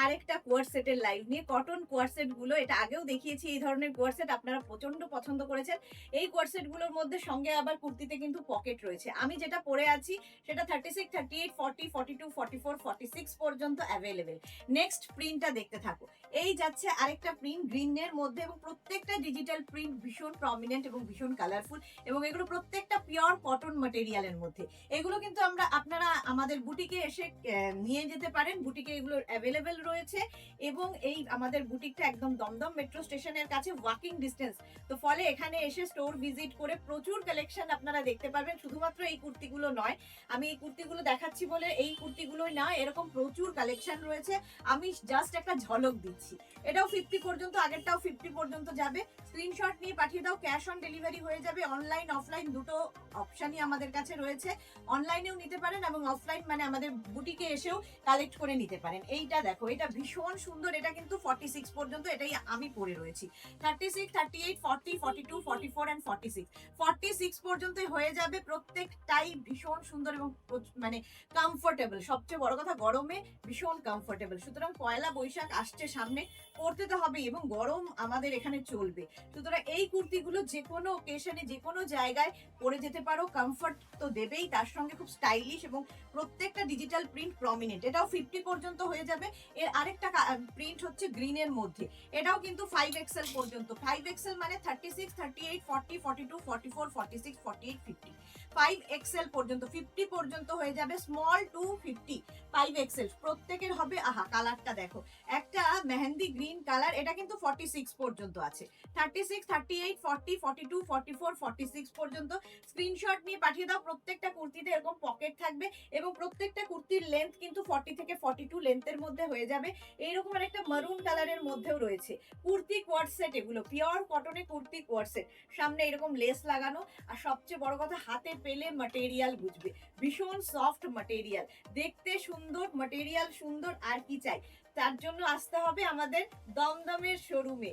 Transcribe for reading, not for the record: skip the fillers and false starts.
আরেকটা কোয়ারসেটের লাইভ নিয়ে কটন কোয়ারসেট গুলো, এটা আগেও দেখিয়েছি। এই ধরনের কোয়ারসেট আপনারা প্রচন্ড পছন্দ করেছেন। এই কোয়ারসেট গুলোর মধ্যে সঙ্গে আবার কুর্তিতে কিন্তু পকেট রয়েছে। আমি যেটা পরে আছি সেটা 36, 38, 40, 42, 44, 46 পর্যন্ত অ্যাভেলেবেল। নেক্সট প্রিন্টটা দেখতে থাকো। এই যাচ্ছে আরেকটা প্রিন্ট গ্রিনের মধ্যে, এবং প্রত্যেকটা ডিজিটাল প্রিন্ট ভীষণ প্রমিনেন্ট এবং ভীষণ কালারফুল, এবং এগুলো প্রত্যেকটা পিওর কটন ম্যাটেরিয়ালের মধ্যে। এগুলো কিন্তু আপনারা আমাদের বুটিকে এসে নিয়ে যেতে পারেন। বুটিকে এগুলো অ্যাভেলেবেল রয়েছে, এবং এই আমাদের বুটিকটা একদম দমদম মেট্রো স্টেশনের কাছে, ওয়াকিং ডিস্টেন্স। তো ফলে এখানে এসে স্টোর ভিজিট করে প্রচুর কালেকশন আপনারা দেখতে পারবেন। শুধুমাত্র এই কুর্তিগুলো নয়, আমি এই কুর্তিগুলো দেখাচ্ছি বলে এই কুর্তিগুলোই না, এরকম প্রচুর কালেকশন রয়েছে। আমি জাস্ট একটা ঝলক দিচ্ছি। এটাও 50 পর্যন্ত, আগেরটাও 50 পর্যন্ত যাবে। স্ক্রিনশট নিয়ে পাঠিয়ে দাও, ক্যাশ অন ডেলিভারি হয়ে যাবে। অনলাইন অফলাইন দুটো অপশনই আমাদের কাছে রয়েছে। অনলাইনেও নিতে পারেন এবং অফলাইন মানে আমাদের বুটিকে এসেও কালেক্ট করে নিতে পারেন। এইটা দেখো, এটা ভীষণ সুন্দর। এটা কিন্তু 46 পর্যন্ত, এটাই আমি পরে রয়েছি। 36, 38, 40, 42, 44 এন্ড 46, 46 পর্যন্ত হয়ে যাবে। প্রত্যেকটাই ভীষণ সুন্দর এবং মানে কমফোর্টেবল। সবচেয়ে বড় কথা, গরমে ভীষণ কমফোর্টেবল। সুতরাং পয়লা বৈশাখ আসছে সামনে, পড়তে তো হবেই, এবং গরম আমাদের এখানে চলবে। সুতরাং এই কুর্তিগুলো যে কোনো ওকেশনে, যে কোনো জায়গায় পরে যেতে পারো। কমফোর্ট তো দেবেই, তার সঙ্গে খুব স্টাইলিশ, এবং প্রত্যেকটা ডিজিটাল প্রিন্ট প্রমিনেন্ট। এটাও 50 পর্যন্ত হয়ে যাবে। এর আরেকটা প্রিন্ট হচ্ছে গ্রিনের মধ্যে, এটাও কিন্তু 5XL পর্যন্ত। 5XL মানে 36, 38, 40, 42, 44, 46, 48, 50। 5XL পর্যন্ত, 50 পর্যন্ত হয়ে যাবে। স্মল টু 50, 5XL প্রত্যেকের হবে। আহা, কালারটা দেখো, একটা মেহেন্দি গ্রিন কালার। এটা কিন্তু 46 পর্যন্ত আছে। 36, 38, 40, 42, 44, 46 পর্যন্ত। স্ক্রিনশট নিয়ে পাঠিয়ে দাও। প্রত্যেকটা কুর্তিতে এরকম পকেট থাকবে, এবং প্রত্যেকটা কুর্তির লেন্থ কিন্তু 40 থেকে 42 লেন্থের মধ্যে হয়ে যাবে। এইরকম একটা মারুন কালারের মধ্যেও রয়েছে কুর্তি কোয়ার্টসেট। এগুলো পিওর কটনে কুর্তি কোয়ার্টসেট, সামনে এরকম লেস লাগানো। আর সবচেয়ে বড় কথা, হাতে পেলে ম্যাটেরিয়াল বুঝবে, ভীষণ সফট ম্যাটেরিয়াল, দেখতে সুন্দর, ম্যাটেরিয়াল সুন্দর, আর কি চাই। তার জন্য আসতে হবে আমাদের দমদমের শোরুমে।